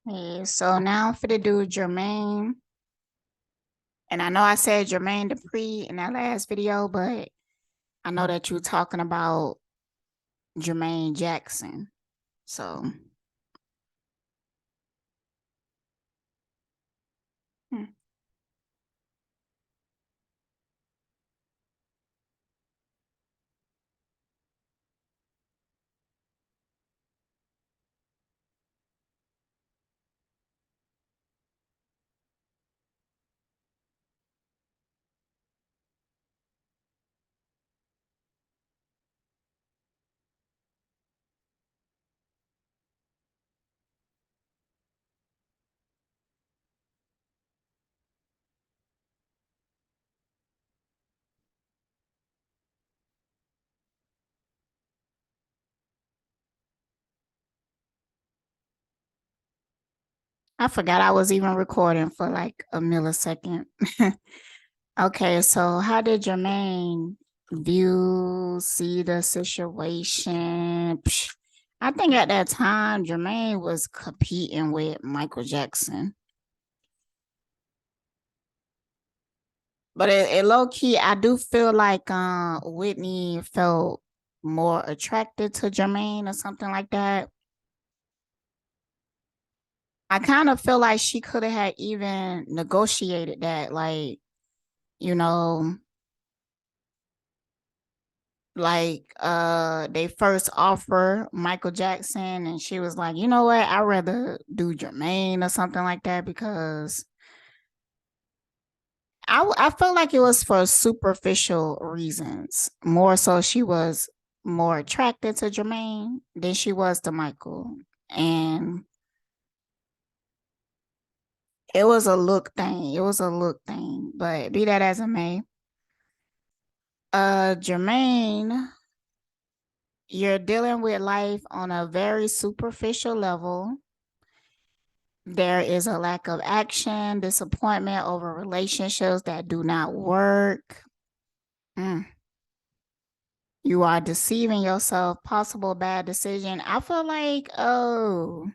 Hey, so now I'm finna do Jermaine. And I know I said Jermaine Dupri in that last video, but I know that you're talking about Jermaine Jackson. So hmm. I forgot I was even recording for like a millisecond. Okay, so how did Jermaine see the situation? I think at that time Jermaine was competing with Michael Jackson. But it low key, I do feel like Whitney felt more attracted to Jermaine or something like that. I kind of feel like she could have had even negotiated that, like, you know, they first offer Michael Jackson and she was like, you know what, I'd rather do Jermaine or something like that because I felt like it was for superficial reasons. More so, she was more attracted to Jermaine than she was to Michael, and it was a look thing. It was a look thing. But be that as it may, Jermaine, you're dealing with life on a very superficial level. There is a lack of action, disappointment over relationships that do not work. Mm. You are deceiving yourself, possible bad decision. I feel like, oh,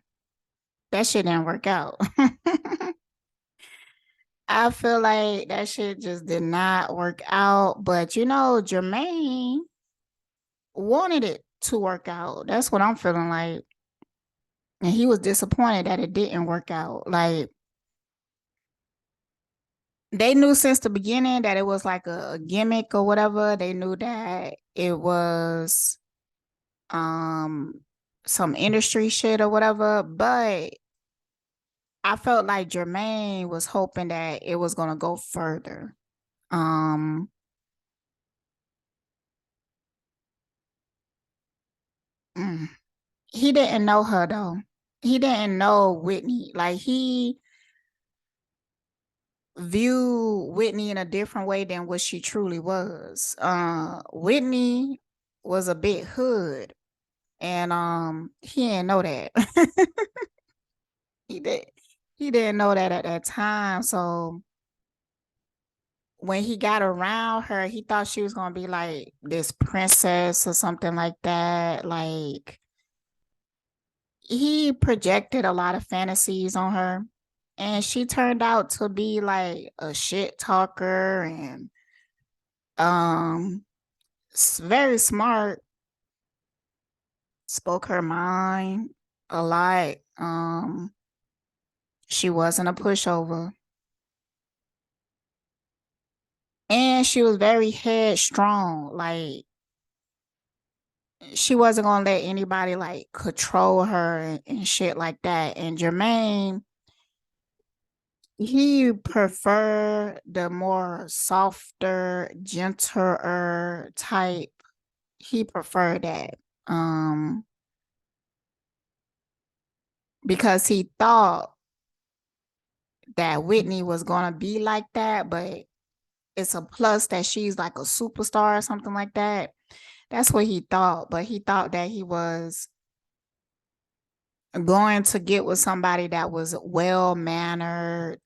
that shit didn't work out. I feel like that shit just did not work out. But Jermaine wanted it to work out. That's what I'm feeling like. And he was disappointed that it didn't work out. Like they knew since the beginning that it was like a gimmick or whatever. They knew that it was um some industry shit or whatever, but I felt like Jermaine was hoping that it was gonna go further. Um, mm. He didn't know her though. He didn't know Whitney. Like he viewed Whitney in a different way than what she truly was. Whitney was a bit hood, and he didn't know that. he did. He didn't know that at that time. So when he got around her, he thought she was gonna be like this princess or something like that. Like he projected a lot of fantasies on her, and she turned out to be like a shit talker and um very smart, spoke her mind a lot. She wasn't a pushover, and she was very headstrong. Like she wasn't gonna let anybody like control her and shit like that. And Jermaine, he preferred the more softer, gentler type. He preferred that. Um, because he thought that Whitney was gonna be like that, but it's a plus that she's like a superstar or something like that. That's what he thought, but he thought that he was going to get with somebody that was well mannered,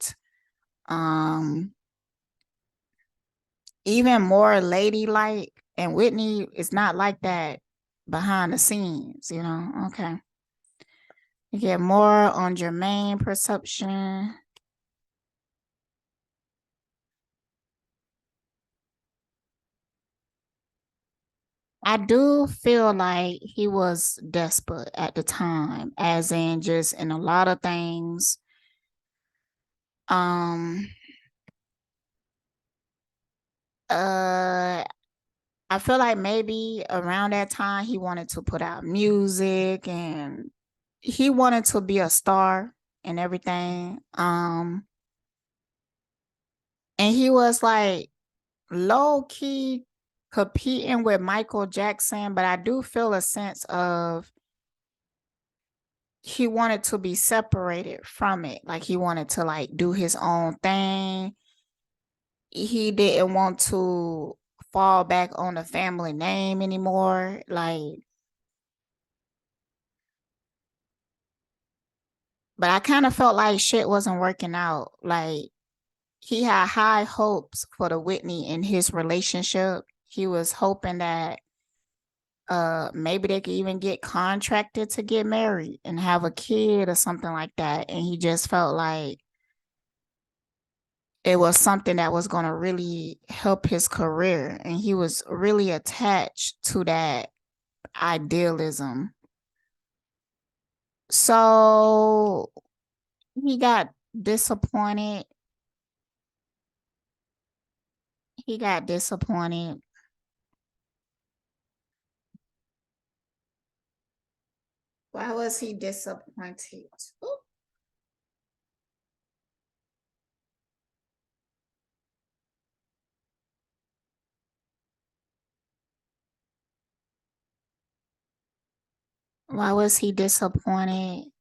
um, even more ladylike. And Whitney is not like that behind the scenes. Okay. You get more on Jermaine perception. I do feel like he was desperate at the time, as in just in a lot of things. Um, uh, I feel like maybe around that time he wanted to put out music and he wanted to be a star and everything. And he was like low key competing with Michael Jackson, but I do feel a sense of he wanted to be separated from it. Like he wanted to like do his own thing. He didn't want to fall back on the family name anymore. Like, but I kind of felt like shit wasn't working out. Like he had high hopes for the Whitney in his relationship. He was hoping that maybe they could even get contracted to get married and have a kid or something like that. And he just felt like it was something that was going to really help his career. And he was really attached to that idealism. So he got disappointed. He got disappointed. Why was he disappointed? Ooh. Why was he disappointed?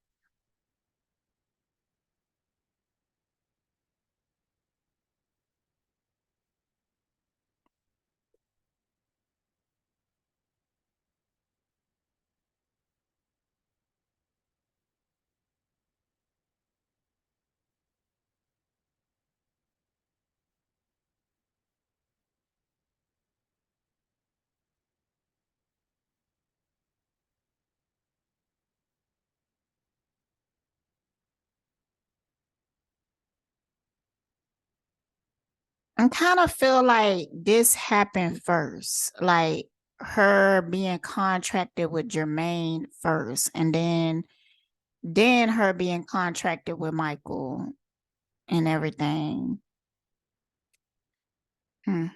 I kind of feel like this happened first, like her being contracted with Jermaine first, and then her being contracted with Michael and everything. Hmm.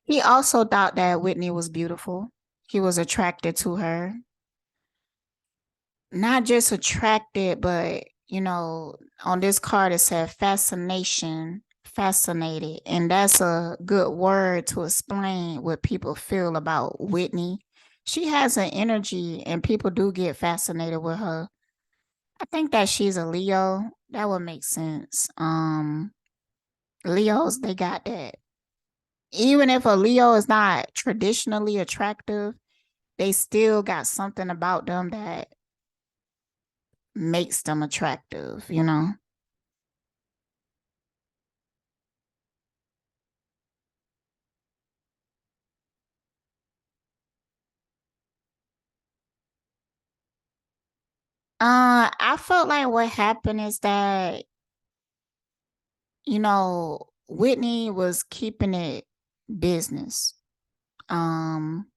He also thought that Whitney was beautiful. He was attracted to her. Not just attracted, but on this card it said fascination, fascinated. And that's a good word to explain what people feel about Whitney. She has an energy and people do get fascinated with her. I think that she's a Leo. That would make sense. Leos, they got that. Even if a Leo is not traditionally attractive, they still got something about them that makes them attractive. I felt like what happened is that, Whitney was keeping it business. Um,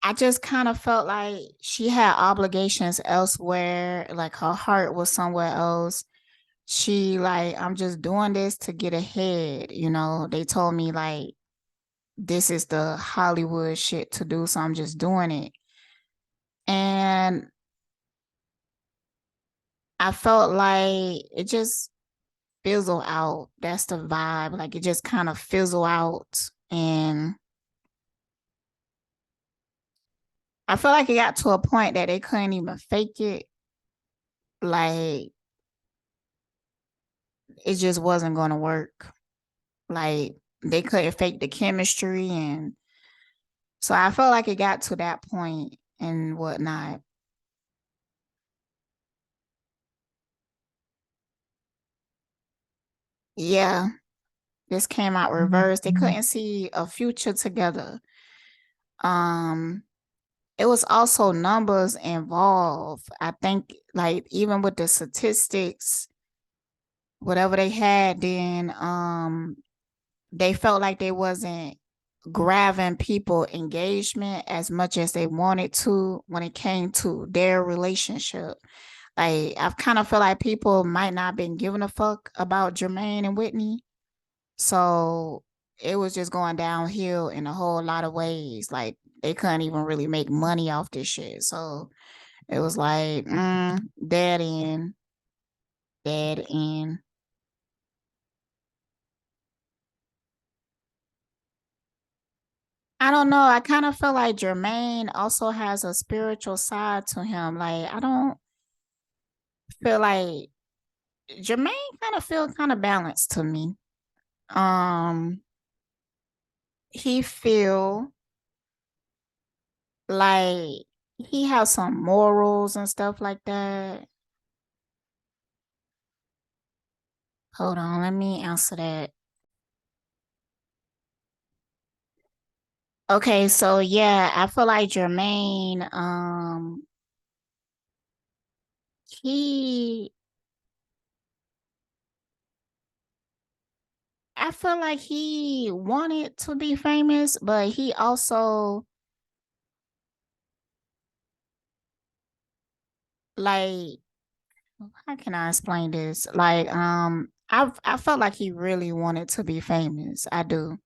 I just kind of felt like she had obligations elsewhere, like her heart was somewhere else. She like, I'm just doing this to get ahead. They told me like this is the Hollywood shit to do, so I'm just doing it. And I felt like it just fizzle out. That's the vibe. Like it just kind of fizzle out. And I feel like it got to a point that they couldn't even fake it. Like it just wasn't going to work. Like they couldn't fake the chemistry. And so I felt like it got to that point and whatnot. Yeah. This came out reversed. They couldn't see a future together. Um, it was also numbers involved. I think like even with the statistics, whatever they had, then they felt like they wasn't grabbing people engagement as much as they wanted to when it came to their relationship. Like I've kind of feel like people might not been giving a fuck about Jermaine and Whitney. So it was just going downhill in a whole lot of ways. Like they couldn't even really make money off this shit. So it was like, dead end, dead end. I don't know. I kind of feel like Jermaine also has a spiritual side to him. Like I don't feel like Jermaine kind of feel kind of balanced to me. Um, he feel like he has some morals and stuff like that. Hold on, let me answer that. Okay, so yeah, I feel like Jermaine, he, I feel like he wanted to be famous, but he also like, how can I explain this? Like, I felt like he really wanted to be famous. I do.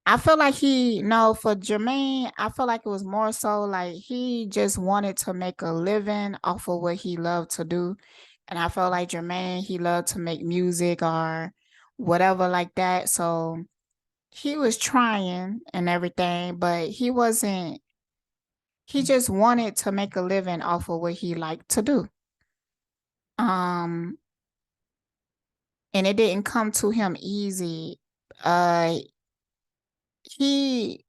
I feel like he, no, for Jermaine, I feel like it was more so like he just wanted to make a living off of what he loved to do. And I felt like Jermaine, he loved to make music or whatever like that. So he was trying and everything, but he just wanted to make a living off of what he liked to do. Um, and it didn't come to him easy. Uh, he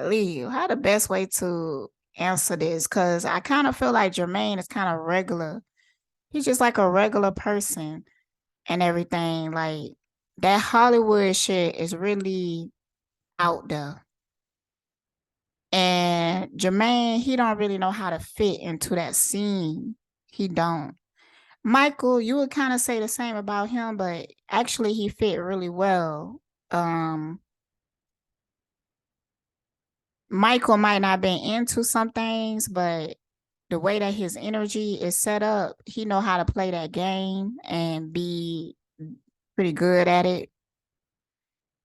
Leave. How the best way to answer this? Because I kind of feel like Jermaine is kind of regular. He's just like a regular person and everything. Like that Hollywood shit is really out there. And Jermaine, he don't really know how to fit into that scene. He don't. Michael, you would kind of say the same about him, but actually he fit really well. Um, Michael might not be into some things, but the way that his energy is set up, he know how to play that game and be pretty good at it.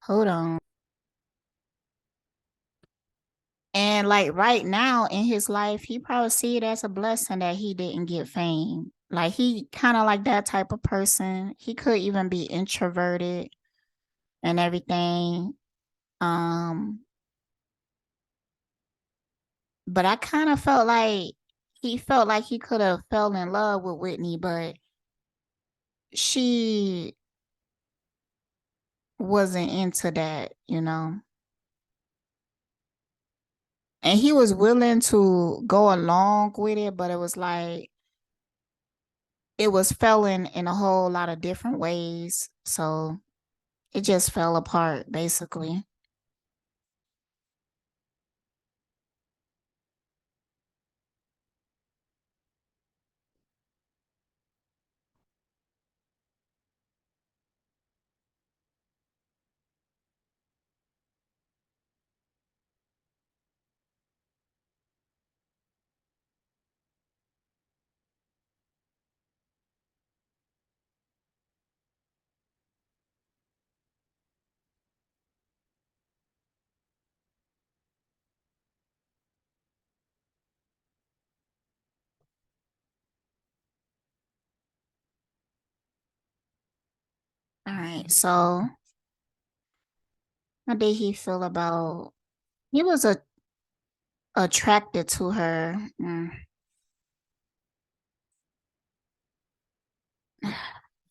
Hold on. And like right now in his life, he probably see it as a blessing that he didn't get fame. Like he kind of like that type of person. He could even be introverted and everything. Um, but I kind of felt like he felt like he could have fell in love with Whitney, but she wasn't into that, you know. And he was willing to go along with it, but it was like it was failing in a whole lot of different ways. So it just fell apart basically. All right. So how did he feel about he was attracted to her.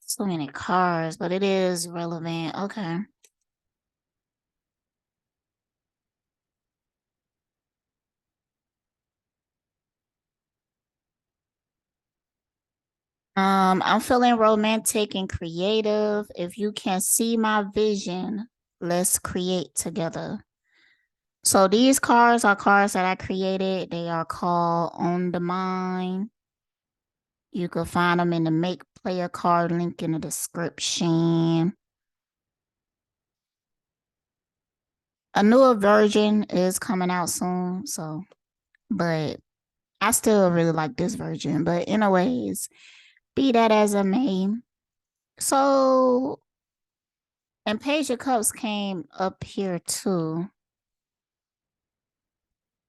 So many cars, but it is relevant. Okay. I'm feeling romantic and creative. If you can see my vision, let's create together. So these cards are cards that I created. They are called On the Mind. You can find them in the Make Player card link in the description. A newer version is coming out soon, so but I still really like this version. But anyways, be that as it may. So and Page of Cups came up here too.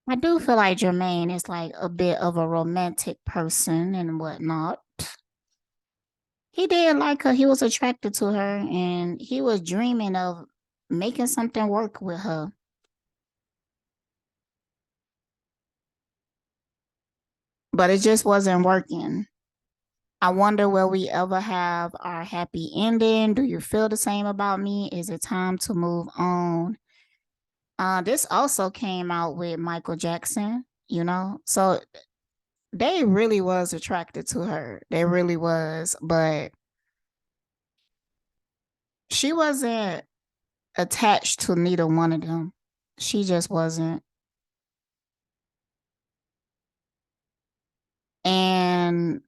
I do feel like Jermaine is like a bit of a romantic person and whatnot. He did like her. He was attracted to her and he was dreaming of making something work with her. But it just wasn't working. I wonder will we ever have our happy ending? Do you feel the same about me? Is it time to move on? This also came out with Michael Jackson, you know? So they really was attracted to her. They really was, but she wasn't attached to neither one of them. She just wasn't. And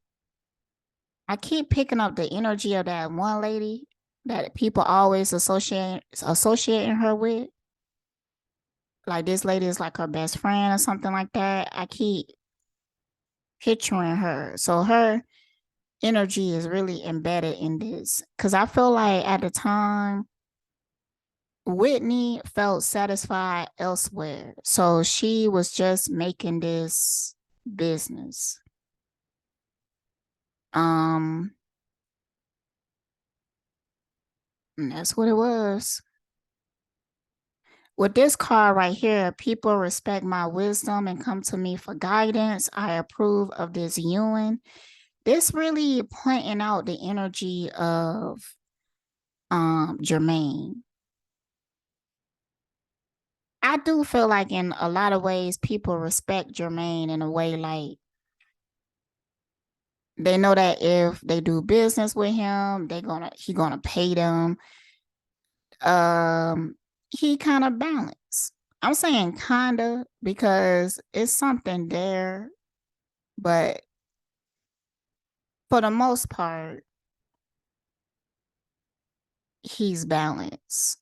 I keep picking up the energy of that one lady that people always associating her with. Like this lady is like her best friend or something like that. I keep picturing her. So her energy is really embedded in this. Cause I feel like at the time Whitney felt satisfied elsewhere. So she was just making this business. Um, and that's what it was. With this card right here, people respect my wisdom and come to me for guidance. I approve of this union. This really pointing out the energy of Jermaine. I do feel like in a lot of ways people respect Jermaine in a way like they know that if they do business with him, he gonna pay them. Um, he kind of balanced. I'm saying kinda because it's something there, but for the most part, he's balanced.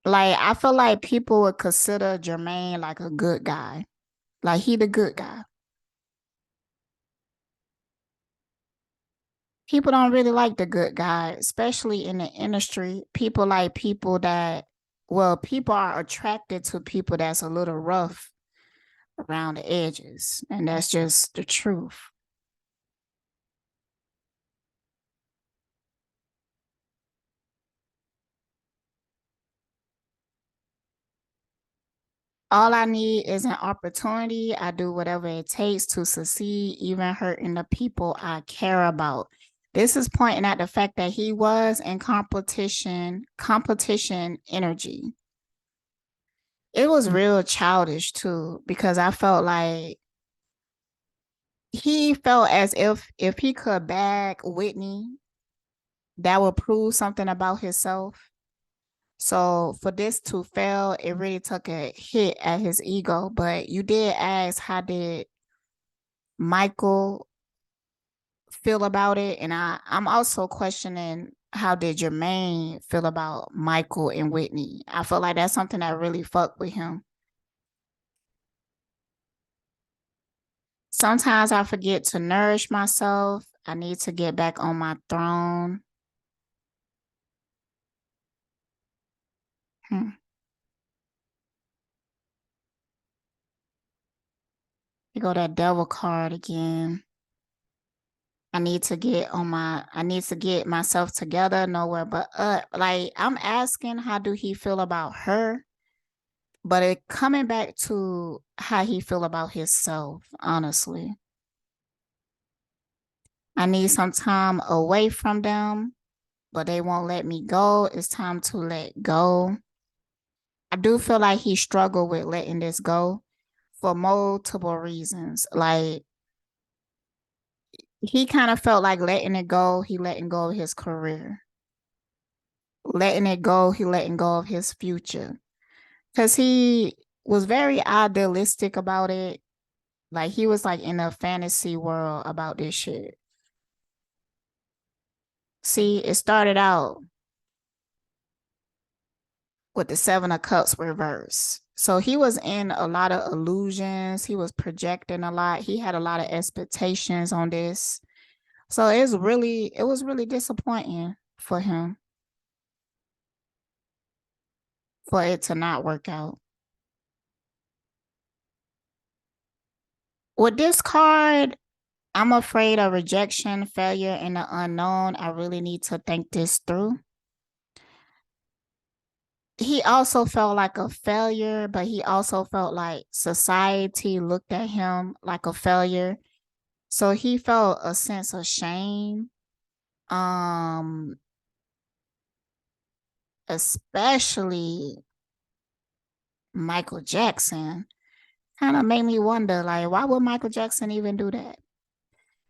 Like I feel like people would consider Jermaine like a good guy. Like he the good guy. People don't really like the good guy, especially in the industry. People like people that, well, people are attracted to people that's a little rough around the edges. And that's just the truth. All I need is an opportunity. I do whatever it takes to succeed, even hurting the people I care about. This is pointing at the fact that he was in competition energy. It was real childish too, because I felt like he felt as if he could bag Whitney, that would prove something about himself. So for this to fail, it really took a hit at his ego. But you did ask how did Michael feel about it, and I'm also questioning how did Jermaine feel about Michael and Whitney. I feel like that's something that really fucked with him. Sometimes I forget to nourish myself. I need to get back on my throne. Hmm. You go that devil card again. I need to get myself together nowhere but up. Like I'm asking how do he feel about her? But it coming back to how he feel about himself, honestly. I need some time away from them, but they won't let me go. It's time to let go. I do feel like he struggled with letting this go for multiple reasons. Like He kind of felt like letting it go. He letting go of his career. Letting it go, he letting go of his future. Because he was very idealistic about it. Like he was like in a fantasy world about this shit. See, it started out with the Seven of Cups reverse. So he was in a lot of illusions. He was projecting a lot. He had a lot of expectations on this. So it was really disappointing for him for it to not work out. With this card, I'm afraid of rejection, failure, and the unknown. I really need to think this through. He also felt like a failure, but he also felt like society looked at him like a failure. So he felt a sense of shame. Um, Especially Michael Jackson. Kind of made me wonder, like, why would Michael Jackson even do that?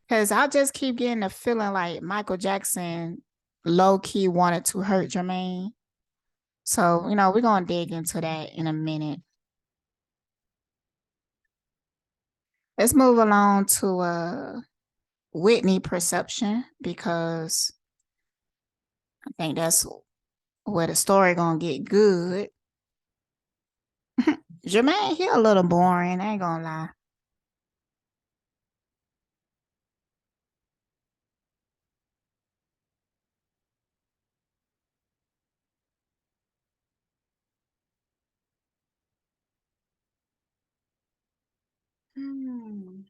Because I just keep getting the feeling like Michael Jackson low key wanted to hurt Jermaine. So, we're going to dig into that in a minute. Let's move along to Whitney perception because I think that's where the story going to get good. Jermaine, he a little boring. I ain't going to lie. Hmm.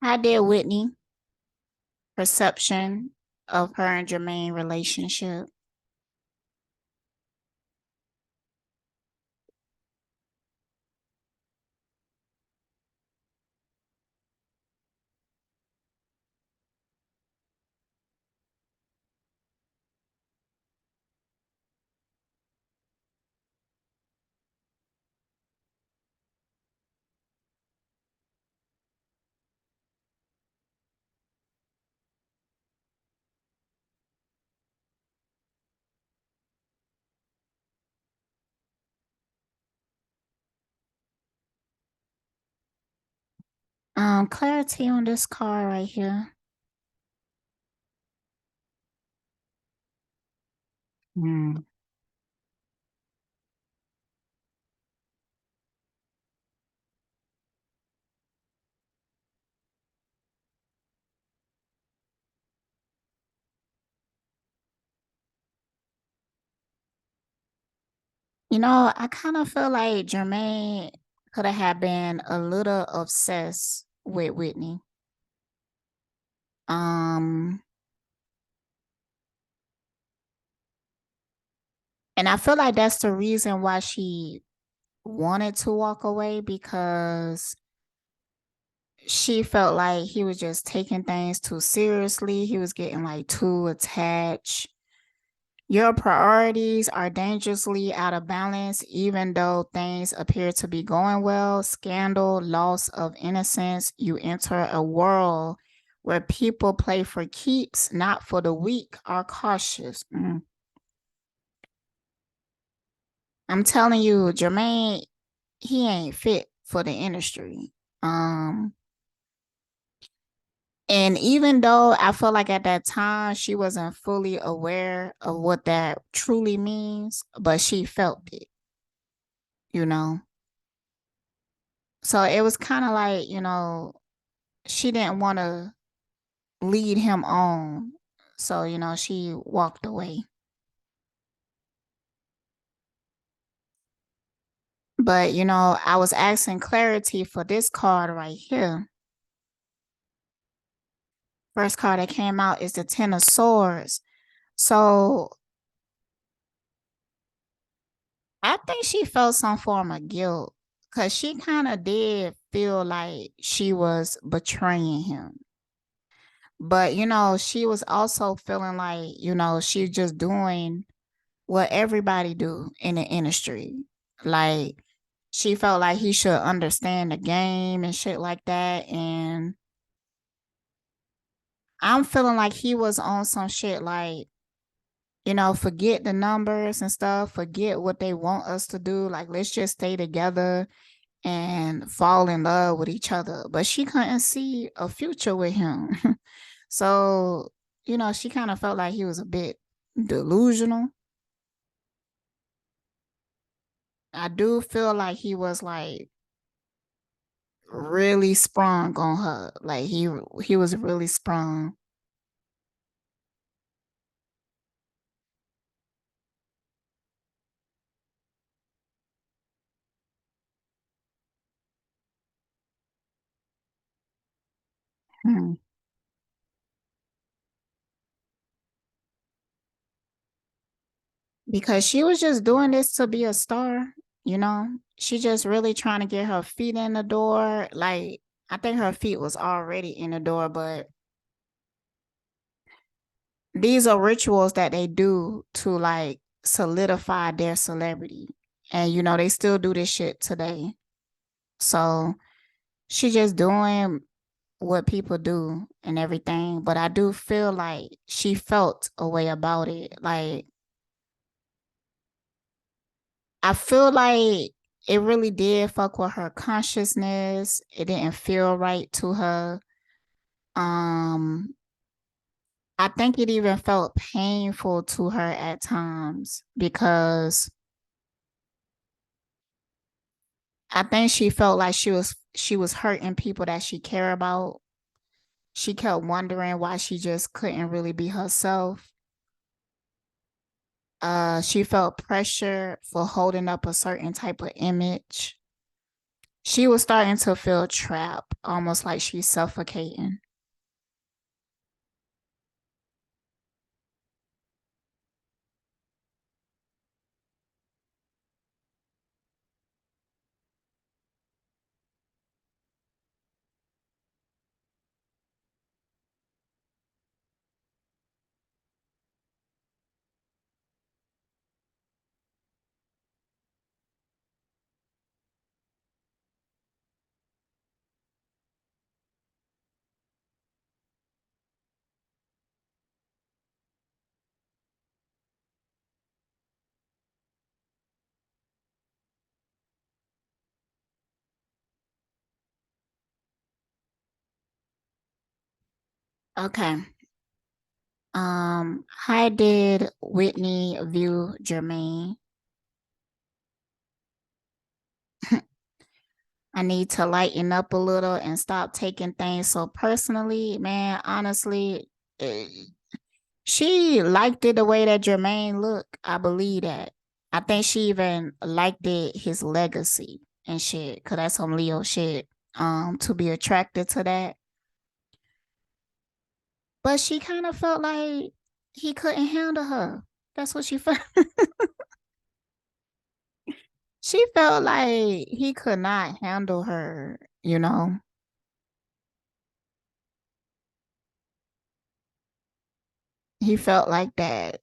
How did Whitney perception of her and Jermaine relationship? Clarity on this card right here. Hmm. I kind of feel like Jermaine could have been a little obsessed with Whitney. Um, and I feel like that's the reason why she wanted to walk away because she felt like he was just taking things too seriously. He was getting like too attached. Your priorities are dangerously out of balance, even though things appear to be going well. Scandal, loss of innocence. You enter a world where people play for keeps, not for the weak, are cautious. I'm telling you, Jermaine, he ain't fit for the industry. Um, and even though I feel like at that time she wasn't fully aware of what that truly means, but she felt it, you know. So it was kind of like, she didn't want to lead him on. So, you know, she walked away. But, you know, I was asking clarity for this card right here. First card that came out is the Ten of Swords. So I think she felt some form of guilt because she kind of did feel like she was betraying him. But, you know, she was also feeling like, you know, she's just doing what everybody do in the industry. Like she felt like he should understand the game and shit like that. And I'm feeling like he was on some shit like, you know, forget the numbers and stuff, forget what they want us to do. Like, let's just stay together and fall in love with each other. But she couldn't see a future with him. So, you know, she kind of felt like he was a bit delusional. I do feel like he was like really sprung on her. Like he was really sprung. Hmm. Because she was just doing this to be a star, you know? She just really trying to get her feet in the door. Like I think her feet was already in the door, but these are rituals that they do to like solidify their celebrity. And you know, they still do this shit today. So she just doing what people do and everything. But I do feel like she felt a way about it. Like I feel like it really did fuck with her consciousness. It didn't feel right to her. Um, I think it even felt painful to her at times because I think she felt like she was hurting people that she cared about. She kept wondering why she just couldn't really be herself. She felt pressure for holding up a certain type of image. She was starting to feel trapped, almost like she's suffocating. Okay. How did Whitney view Jermaine? I need to lighten up a little and stop taking things so personally. Man, honestly, eh, she liked it the way that Jermaine looked. I believe that. I think she even liked it, his legacy and shit, because that's some Leo shit. To be attracted to that. But she kind of felt like he couldn't handle her. That's what she felt. She felt like he could not handle her, you know? He felt like that.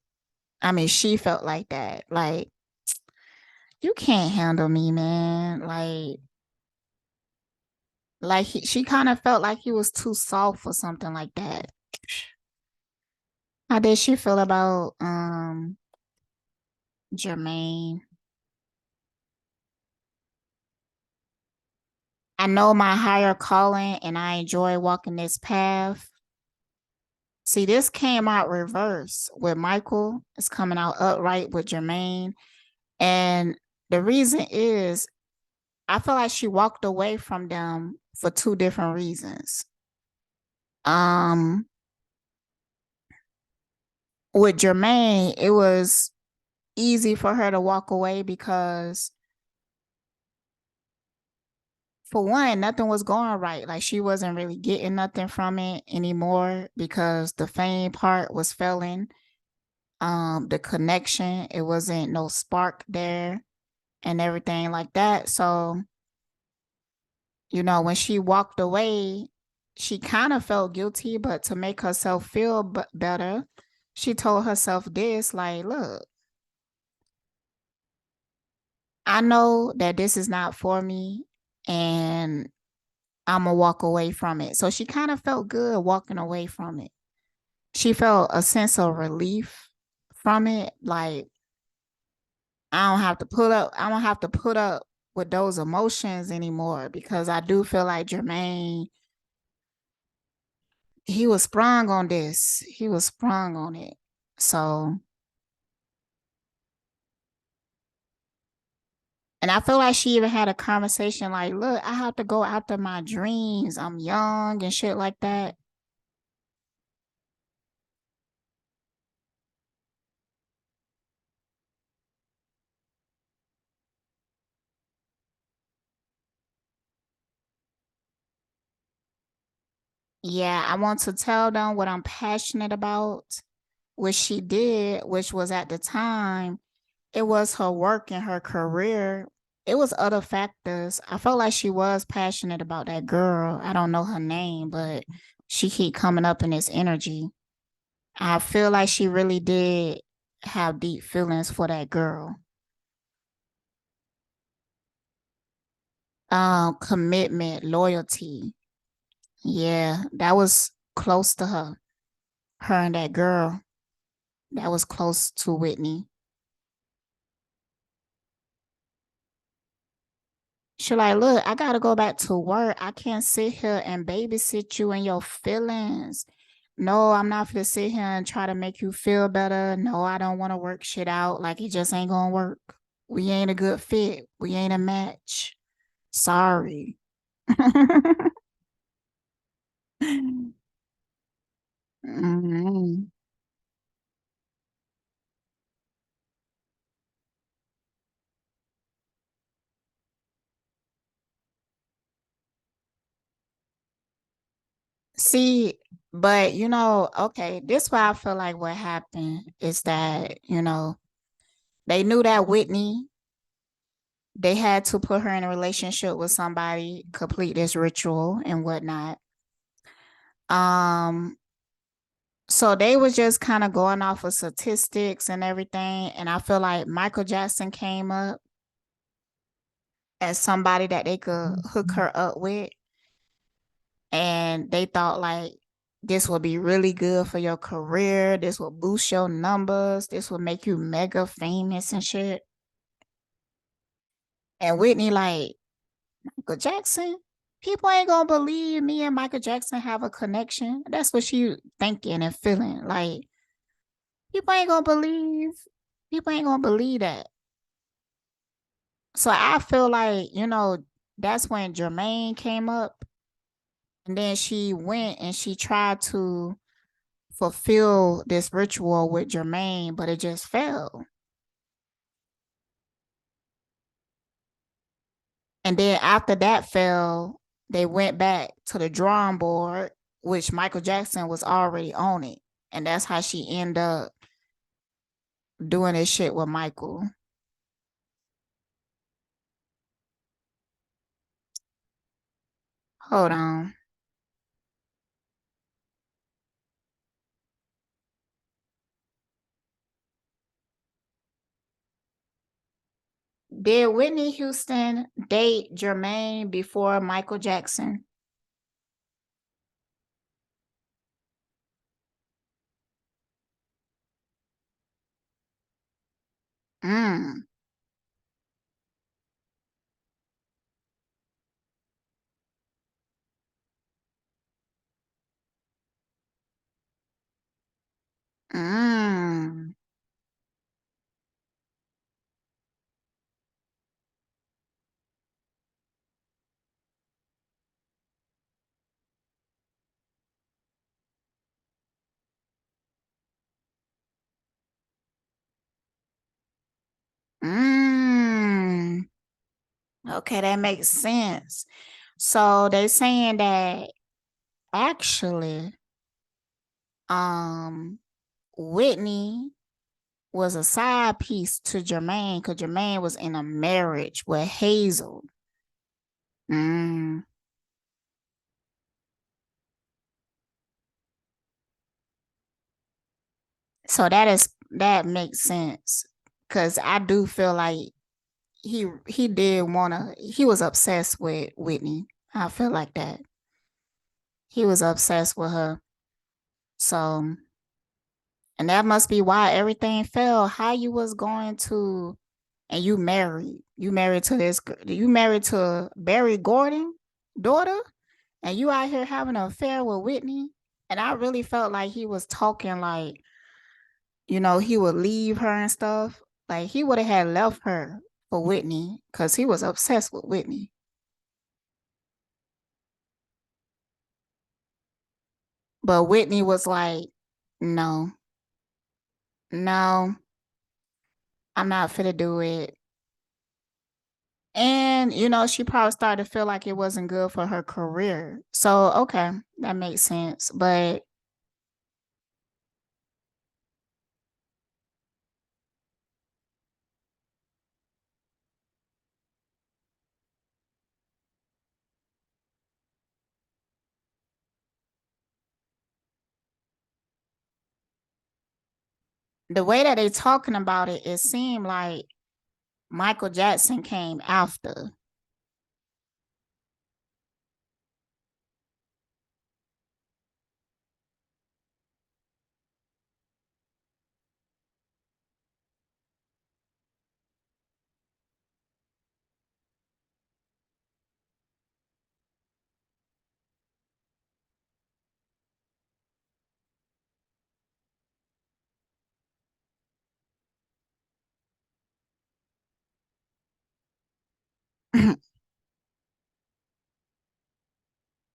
I mean, she felt like that. Like, you can't handle me, man. She kind of felt like he was too soft or something like that. How did she feel about Jermaine? I know my higher calling and I enjoy walking this path. See, this came out reverse with Michael. It's coming out upright with Jermaine. And the reason is I feel like she walked away from them for two different reasons. Um, With Jermaine, it was easy for her to walk away because, for one, nothing was going right. Like, she wasn't really getting nothing from it anymore because the fame part was failing. The connection, it wasn't no spark there and everything like that. So, when she walked away, she kind of felt guilty, but to make herself feel better, she told herself this, like, look, I know that this is not for me, and I'm going to walk away from it. So she kind of felt good walking away from it. She felt a sense of relief from it. Like, I don't have to put up with those emotions anymore, because I do feel like Jermaine, he was sprung on this. He was sprung on it. So, and I feel like she even had a conversation like, look, I have to go after my dreams. I'm young and shit like that. Yeah, I want to tell them what I'm passionate about, which she did, which was, at the time, it was her work and her career. It was other factors. I felt like she was passionate about that girl. I don't know her name, but she keep coming up in this energy. I feel like she really did have deep feelings for that girl. Commitment, loyalty. Yeah, that was close to her. Her and that girl. That was close to Whitney. She like, look, I gotta go back to work. I can't sit here and babysit you and your feelings. No, I'm not gonna sit here and try to make you feel better. No, I don't want to work shit out. Like, it just ain't gonna work. We ain't a good fit. We ain't a match. Sorry. Mhm. See, but okay, this why I feel like what happened is that, they knew that Whitney, they had to put her in a relationship with somebody, complete this ritual and whatnot. Um, so they was just kind of going off of statistics and everything. And I feel like Michael Jackson came up as somebody that they could hook her up with. And they thought, like, this will be really good for your career. This will boost your numbers. This will make you mega famous and shit. And Whitney, like, Michael Jackson? People ain't gonna believe me and Michael Jackson have a connection. That's what she thinking and feeling. Like, people ain't gonna believe. People ain't gonna believe that. So I feel like, that's when Jermaine came up. And then she went and she tried to fulfill this ritual with Jermaine, but it just failed. And then after that failed, they went back to the drawing board, which Michael Jackson was already on it. And that's how she ended up doing this shit with Michael. Hold on. Did Whitney Houston date Jermaine before Michael Jackson? Mm. Mm. Okay, that makes sense. So they saying that actually, um, Whitney was a side piece to Jermaine because Jermaine was in a marriage with Hazel. Mm. So that makes sense because I do feel like he did wanna he was obsessed with Whitney. I feel like that he was obsessed with her. So and that must be why everything fell. How you was going to and you married to you married to Barry Gordon daughter, and you out here having an affair with Whitney. And I really felt like he was talking like, he would leave her and stuff. Like he would have had left her for Whitney because he was obsessed with Whitney. But Whitney was like, no, no, I'm not fit to do it. And, she probably started to feel like it wasn't good for her career. So, okay, that makes sense. But the way that they talking about it, it seemed like Michael Jackson came after.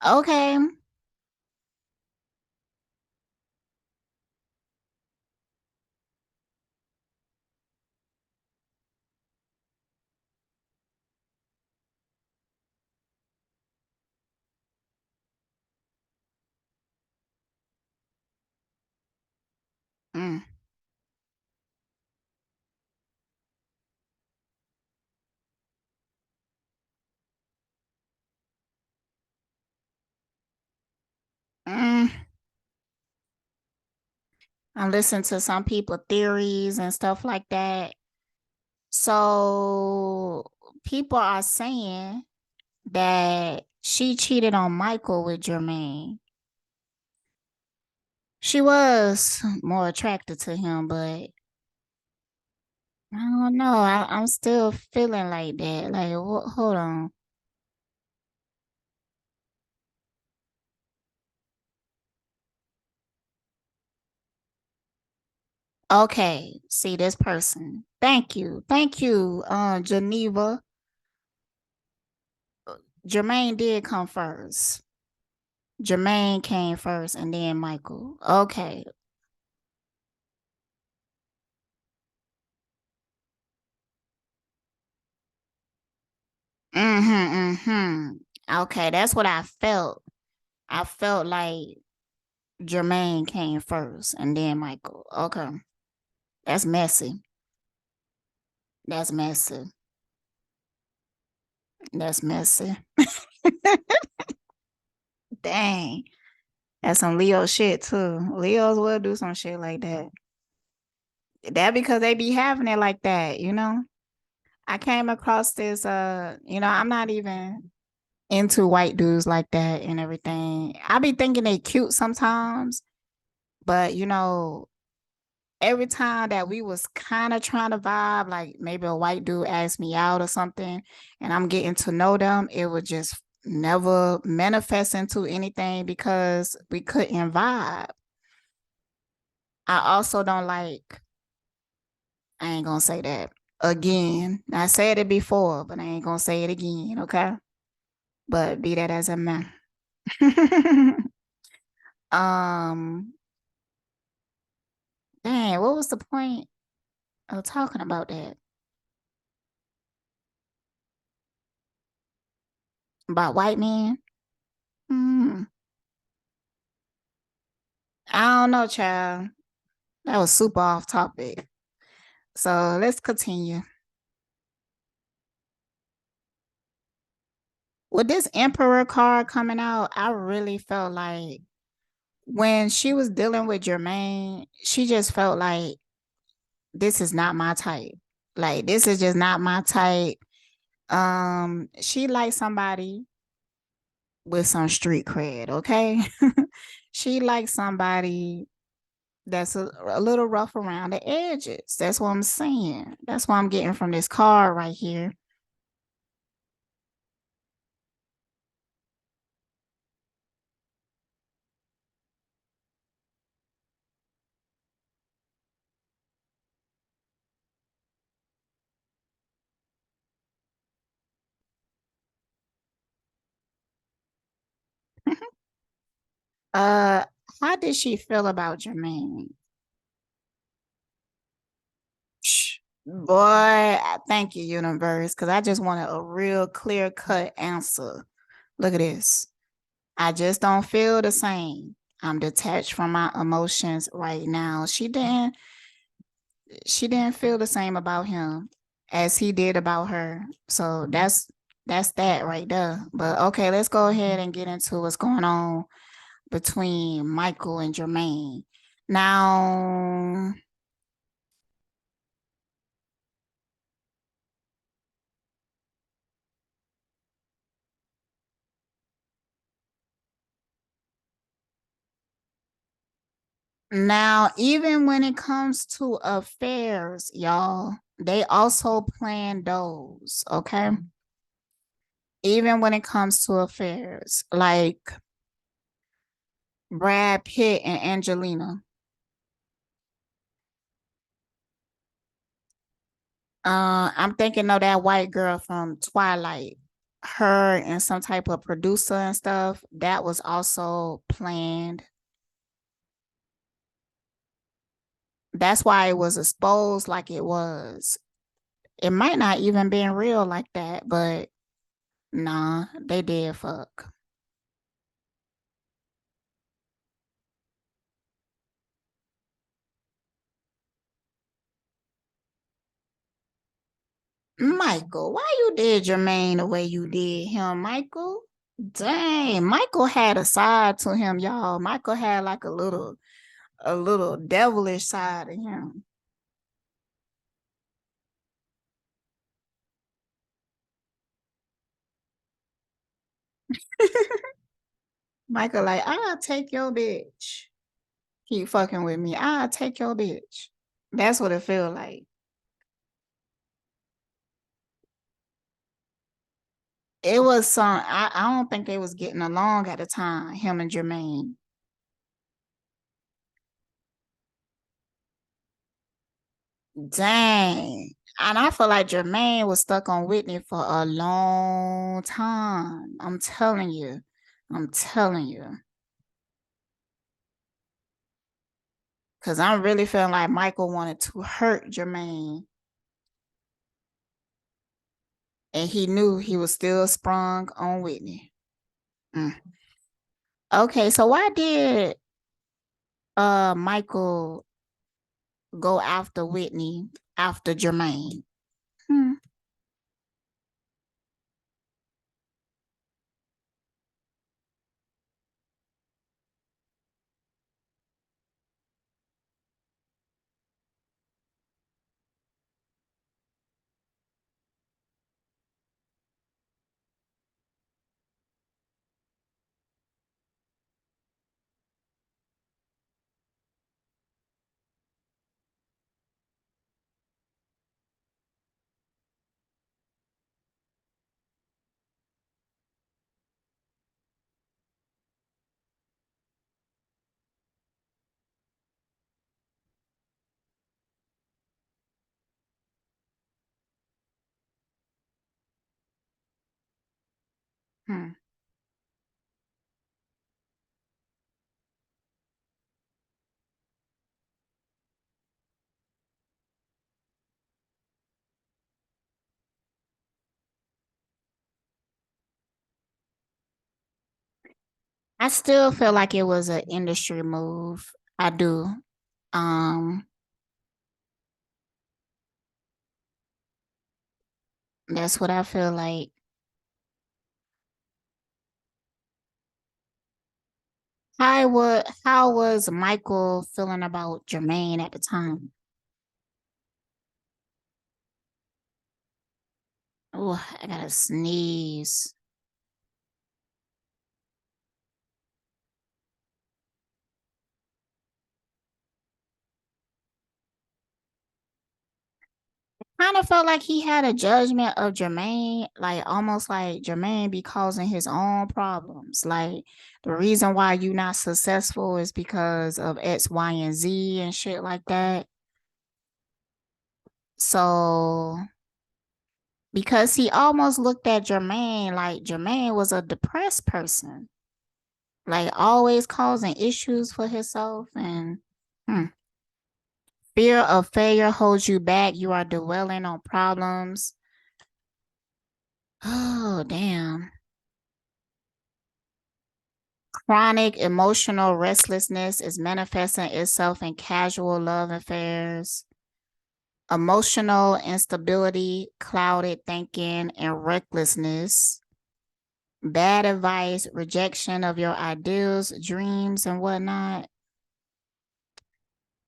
Okay. Mm, mm. I listened to some people theories and stuff like that. So people are saying that she cheated on Michael with Jermaine. She was more attracted to him, but I don't know. I'm still feeling like that. Like, hold on. Okay, see this person. Thank you, Geneva. Jermaine did come first. Jermaine came first, and then Michael. Okay. Okay, that's what I felt. I felt like Jermaine came first, and then Michael. Okay, that's messy. That's messy. That's messy. Dang. That's some Leo shit too. Leos will do some shit like that. That because they be having it like that. I came across this I'm not even into white dudes like that and everything. I be thinking they cute sometimes, but every time that we was kind of trying to vibe, like maybe a white dude asked me out or something, and I'm getting to know them, it would just never manifest into anything because we couldn't vibe. I also don't like, I ain't gonna say that again. I said it before, but I ain't gonna say it again, okay? But be that as it may. um, Dang, what was the point of talking about that? About white men? Hmm. I don't know, child. That was super off topic. So let's continue. With this Emperor card coming out, I really felt like when she was dealing with Jermaine, she just felt like this is not my type. Like this is just not my type. She likes somebody with some street cred, okay? She likes somebody that's a little rough around the edges. That's what I'm saying. That's what I'm getting from this card right here. uh, how did she feel about Jermaine? Boy, thank you, universe, because I just wanted a real clear cut answer. Look at this. I just don't feel the same. I'm detached from my emotions right now. She didn't feel the same about him as he did about her. So that's that right there. But okay, let's go ahead and get into what's going on between Michael and Jermaine. Now, even when it comes to affairs, y'all, they also plan those, okay? Even when it comes to affairs, like Brad Pitt and Angelina. I'm thinking of that white girl from Twilight. Her and some type of producer and stuff. That was also planned. That's why it was exposed like it was. It might not even been real like that, but nah, they did fuck. Michael, why you did Jermaine the way you did him, Michael? Dang, Michael had a side to him, y'all. Michael had like a little devilish side to him. Michael, like, I'll take your bitch. Keep fucking with me. I'll take your bitch. That's what it feel like. It was some I don't think they was getting along at the time, him and Jermaine. Dang. And I feel like Jermaine was stuck on Whitney for a long time. I'm telling you. I'm telling you. Cause I'm really feeling like Michael wanted to hurt Jermaine. And he knew he was still sprung on Whitney. Mm. Okay, so why did Michael go after Whitney after Jermaine? Hmm. Hmm. I still feel like it was an industry move. I do. Um, that's what I feel like. How was Michael feeling about Jermaine at the time? Oh, I gotta sneeze. Kind of felt like he had a judgment of Jermaine, like almost like Jermaine be causing his own problems. Like the reason why you not successful is because of X, Y, and Z and shit like that. So because he almost looked at Jermaine like Jermaine was a depressed person, like always causing issues for himself and hmm. Fear of failure holds you back. You are dwelling on problems. Oh, damn. Chronic emotional restlessness is manifesting itself in casual love affairs. Emotional instability, clouded thinking, and recklessness. Bad advice, rejection of your ideals, dreams, and whatnot.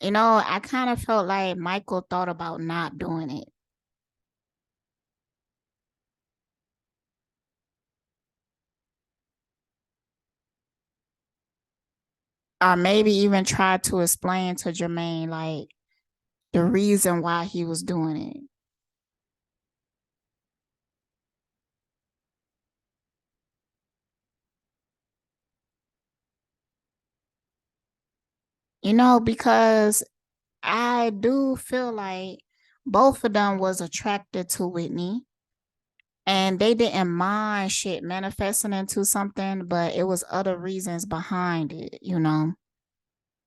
I kind of felt like Michael thought about not doing it, or maybe even tried to explain to Jermaine, like, the reason why he was doing it. Because I do feel like both of them was attracted to Whitney and they didn't mind shit manifesting into something, but it was other reasons behind it.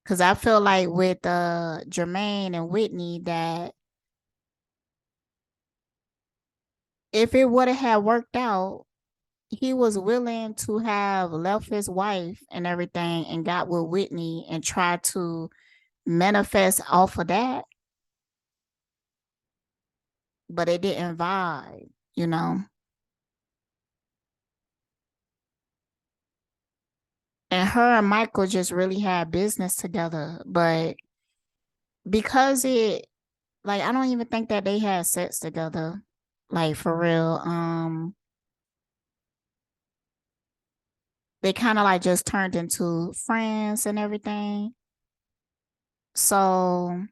Cause I feel like with Jermaine and Whitney that if it would have worked out, he was willing to have left his wife and everything and got with Whitney and tried to manifest off of that, but it didn't vibe. And her and Michael just really had business together. But because I don't even think that they had sex together, like for real. They kind of like just turned into friends and everything. So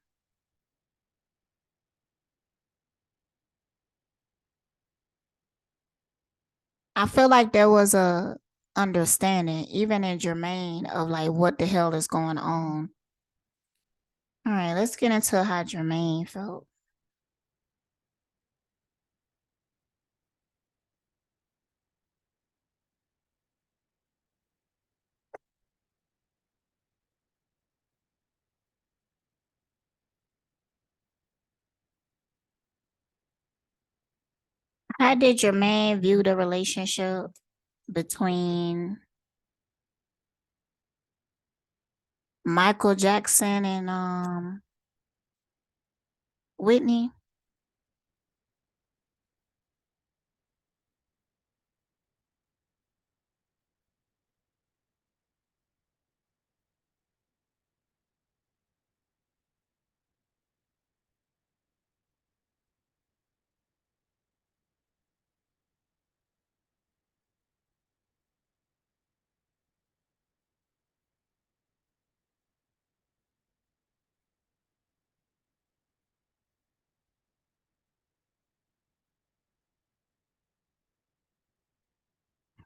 I feel like there was a understanding, even in Jermaine, of like what the hell is going on. All right, let's get into how Jermaine felt. How did Jermaine view the relationship between Michael Jackson and Whitney?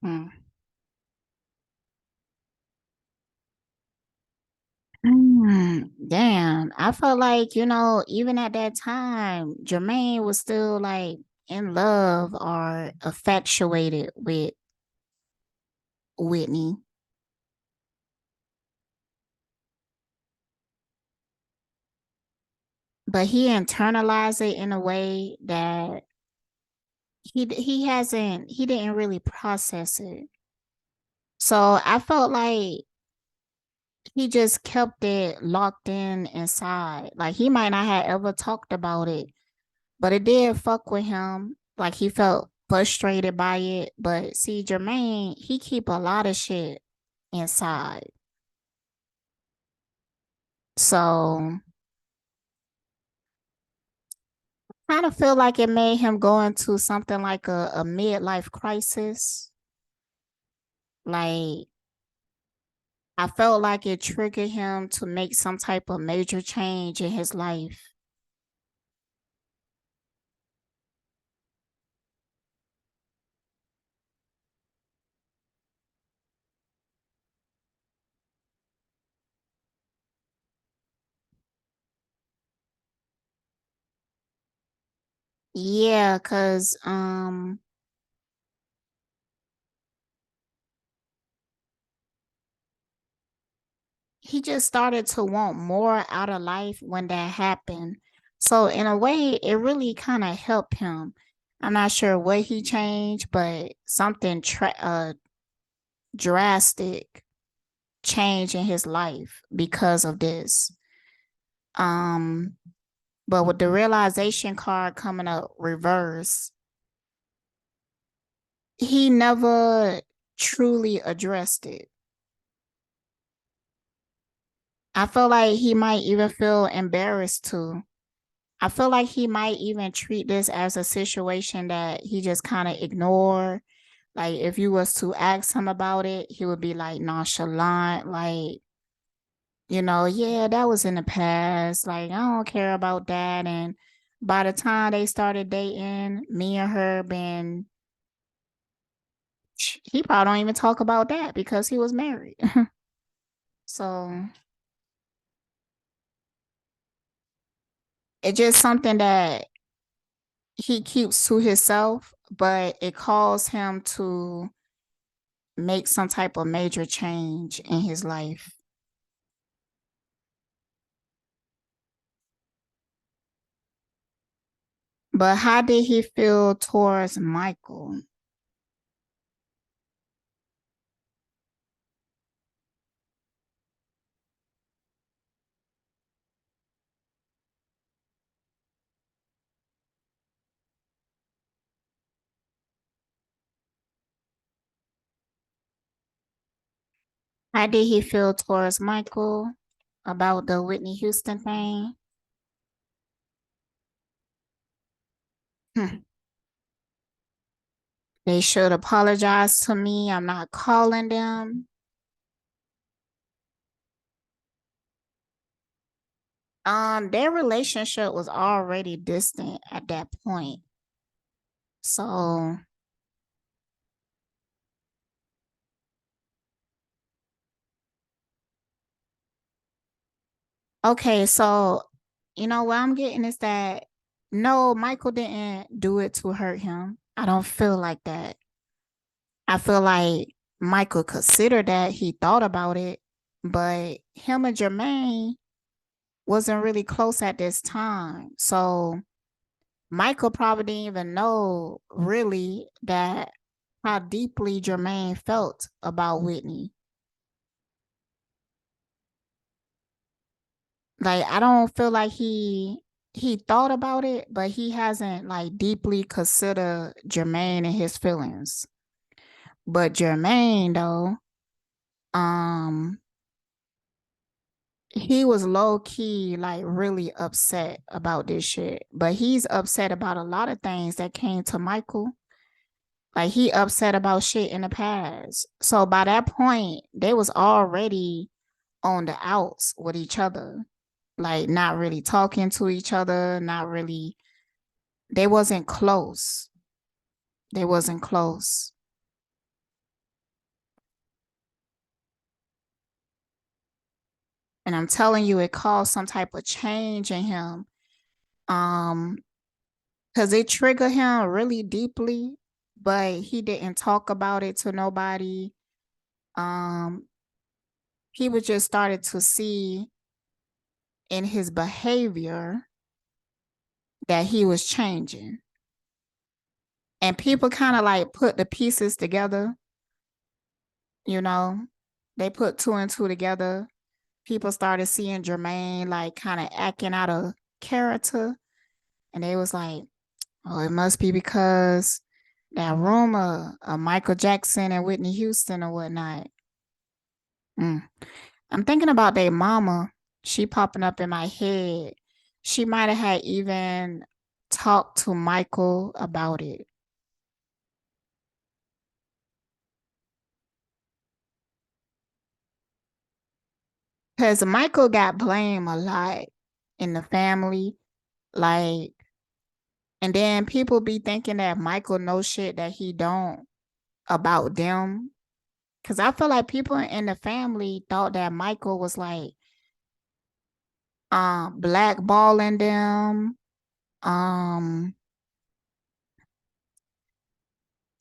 Hmm. Damn. I felt like, even at that time, Jermaine was still like in love or infatuated with Whitney, but he internalized it in a way that he didn't really process it. So I felt like he just kept it locked in inside. Like he might not have ever talked about it, but it did fuck with him. Like he felt frustrated by it. But see, Jermaine, he keep a lot of shit inside. So I kind of feel like it made him go into something like a midlife crisis. Like I felt like it triggered him to make some type of major change in his life. Yeah, cause he just started to want more out of life when that happened. So in a way, it really kind of helped him. I'm not sure what he changed, but something drastic change in his life because of this. Um, but with the realization card coming up reverse, he never truly addressed it. I feel like he might even feel embarrassed to. I feel like he might even treat this as a situation that he just kind of ignored. Like if you was to ask him about it, he would be like nonchalant, like, yeah, that was in the past. Like, I don't care about that. And by the time they started dating, me and her been he probably don't even talk about that because he was married. So it's just something that he keeps to himself, but it calls him to make some type of major change in his life. But how did he feel towards Michael? How did he feel towards Michael about the Whitney Houston thing? Hmm. They should apologize to me. I'm not calling them. Their relationship was already distant at that point. So, okay, so what I'm getting is that no, Michael didn't do it to hurt him. I don't feel like that. I feel like Michael considered that, he thought about it, but him and Jermaine wasn't really close at this time. So Michael probably didn't even know really that how deeply Jermaine felt about Whitney. Like I don't feel like he thought about it, but he hasn't like deeply considered Jermaine and his feelings. But Jermaine though, um, he was low key like really upset about this shit. But he's upset about a lot of things that came to Michael. Like he upset about shit in the past. So by that point, they was already on the outs with each other. Like not really talking to each other, not really they wasn't close. They wasn't close. And I'm telling you, it caused some type of change in him. Um, because it triggered him really deeply, but he didn't talk about it to nobody. Um, he was just started to see in his behavior that he was changing. And people kind of like put the pieces together. you know, they put two and two together. People started seeing Jermaine like kind of acting out of character. And they was like, oh, it must be because that rumor of Michael Jackson and Whitney Houston or whatnot. Mm. I'm thinking about their mama. She popping up in my head. She might have had even talked to Michael about it. Because Michael got blamed a lot in the family. Like, and then people be thinking that Michael knows shit that he don't about them. Because I feel like people in the family thought that Michael was like blackballing them, um,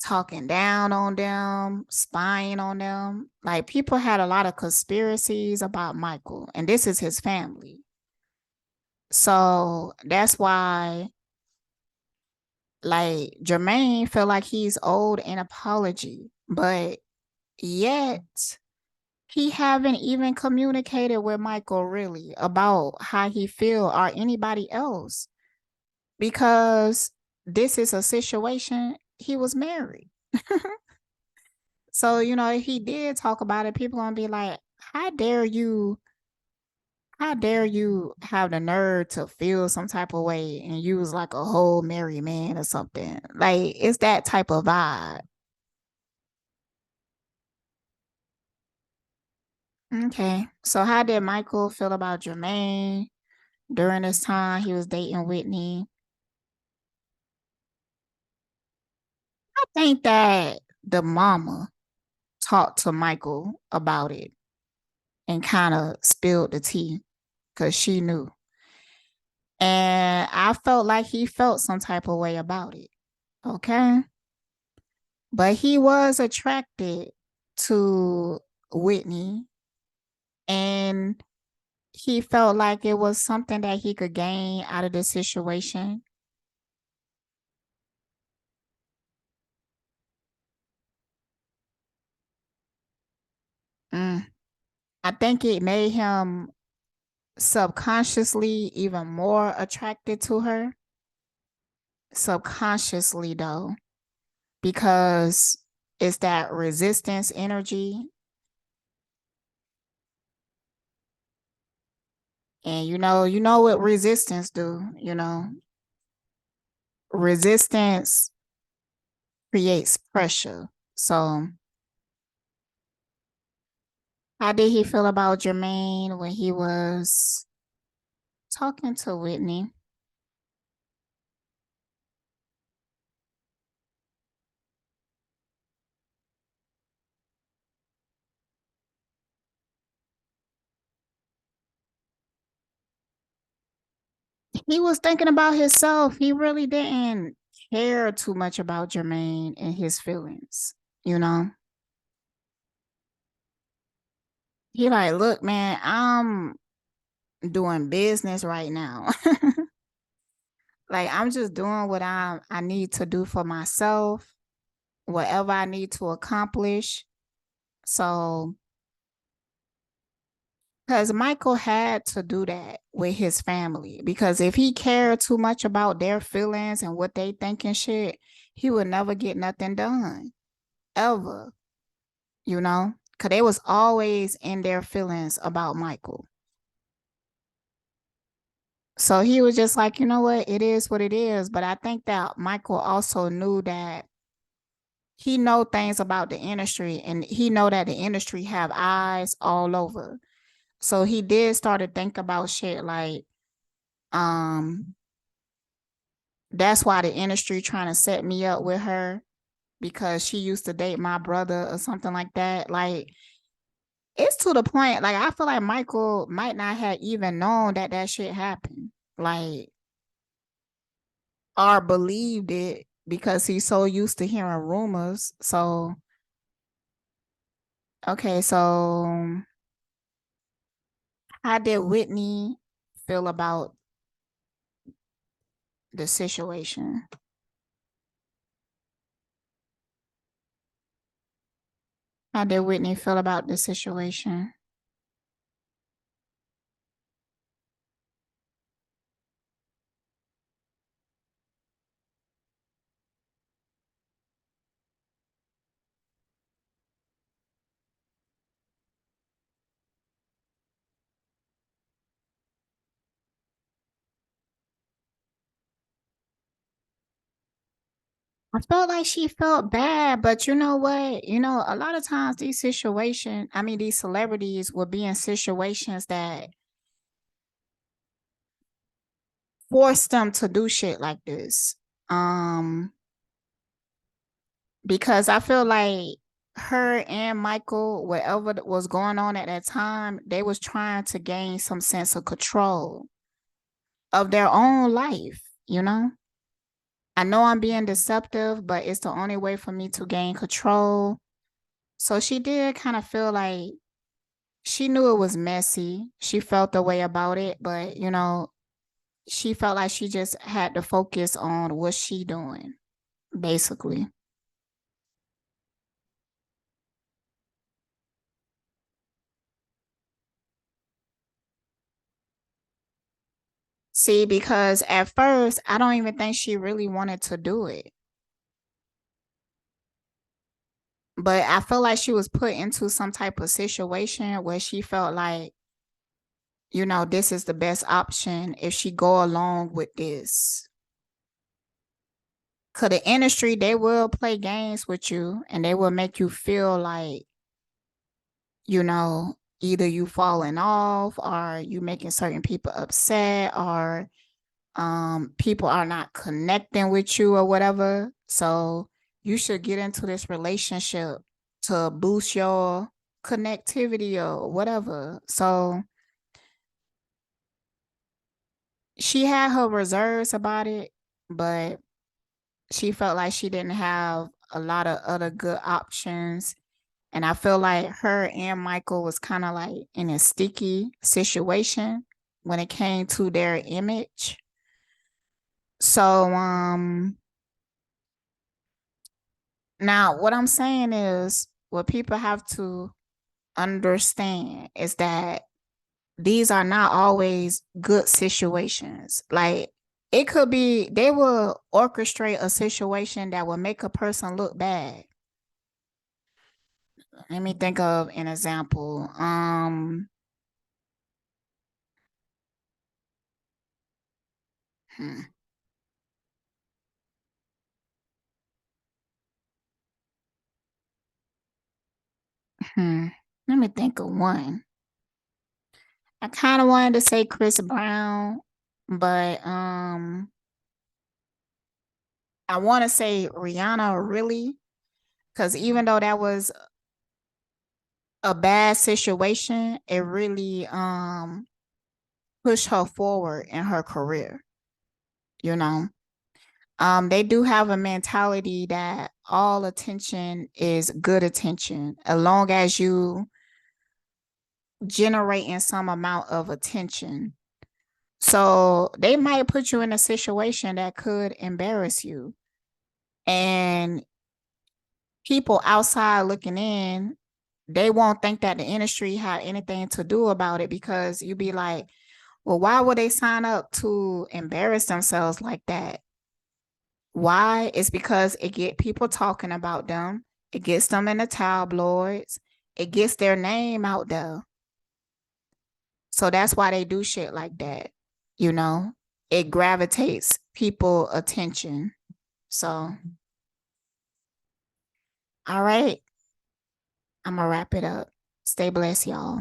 talking down on them, spying on them. Like people had a lot of conspiracies about Michael, and this is his family. So that's why like Jermaine feel like he's owed an apology, but yet he haven't even communicated with Michael really about how he feel or anybody else because this is a situation he was married. So, you know, if he did talk about it, people gonna be like, how dare you have the nerve to feel some type of way and use like a whole married man or something? Like it's that type of vibe. Okay. So how did Michael feel about Jermaine during this time he was dating Whitney? I think that the mama talked to Michael about it and kind of spilled the tea because she knew. And I felt like he felt some type of way about it. Okay. But he was attracted to Whitney and he felt like it was something that he could gain out of the situation. Mm. I think it made him subconsciously even more attracted to her. Subconsciously, though, because it's that resistance energy. And you know what resistance do, resistance creates pressure. So how did he feel about Jermaine when he was talking to Whitney? He was thinking about himself. He really didn't care too much about Jermaine and his feelings, you know? He like, look, man, I'm doing business right now. Like I'm just doing what I need to do for myself, whatever I need to accomplish. So, because Michael had to do that with his family, because if he cared too much about their feelings and what they think and shit, he would never get nothing done ever, because they was always in their feelings about Michael. So he was just like, you know what, it is what it is. But I think that Michael also knew that he know things about the industry and he know that the industry have eyes all over. So he did start to think about shit like, um, that's why the industry trying to set me up with her because she used to date my brother or something like that. Like it's to the point, like I feel like Michael might not have even known that that shit happened. Like or believed it because he's so used to hearing rumors. So okay, so how did Whitney feel about the situation? How did Whitney feel about the situation? I felt like she felt bad, but you know what? You know, a lot of times these situations, I mean, these celebrities will be in situations that force them to do shit like this. Um, because I feel like her and Michael, whatever was going on at that time, they was trying to gain some sense of control of their own life, you know? I know I'm being deceptive, but it's the only way for me to gain control. So she did kind of feel like she knew it was messy. She felt the way about it, but you know, she felt like she just had to focus on what she doing, basically. See, because at first, I don't even think she really wanted to do it. But I feel like she was put into some type of situation where she felt like, you know, this is the best option if she go along with this. Cause the industry, they will play games with you and they will make you feel like, you know, either you falling off or you making certain people upset or people are not connecting with you or whatever. So you should get into this relationship to boost your connectivity or whatever. So she had her reserves about it, but she felt like she didn't have a lot of other good options. And I feel like her and Michael was kind of like in a sticky situation when it came to their image. So now what I'm saying is what people have to understand is that these are not always good situations. Like it could be they will orchestrate a situation that will make a person look bad. Let me think of an example. Hmm, hmm. Let me think of one. I kind of wanted to say Chris Brown, but I want to say Rihanna really, because even though that was a bad situation, it really pushed her forward in her career, you know. They do have a mentality that all attention is good attention, as long as you generating some amount of attention. So they might put you in a situation that could embarrass you. And people outside looking in, they won't think that the industry had anything to do about it because you'd be like, well, why would they sign up to embarrass themselves like that? Why? It's because it get people talking about them. It gets them in the tabloids. It gets their name out there. So that's why they do shit like that. You know, it gravitates people attention. So, all right, I'm gonna wrap it up. Stay blessed, y'all.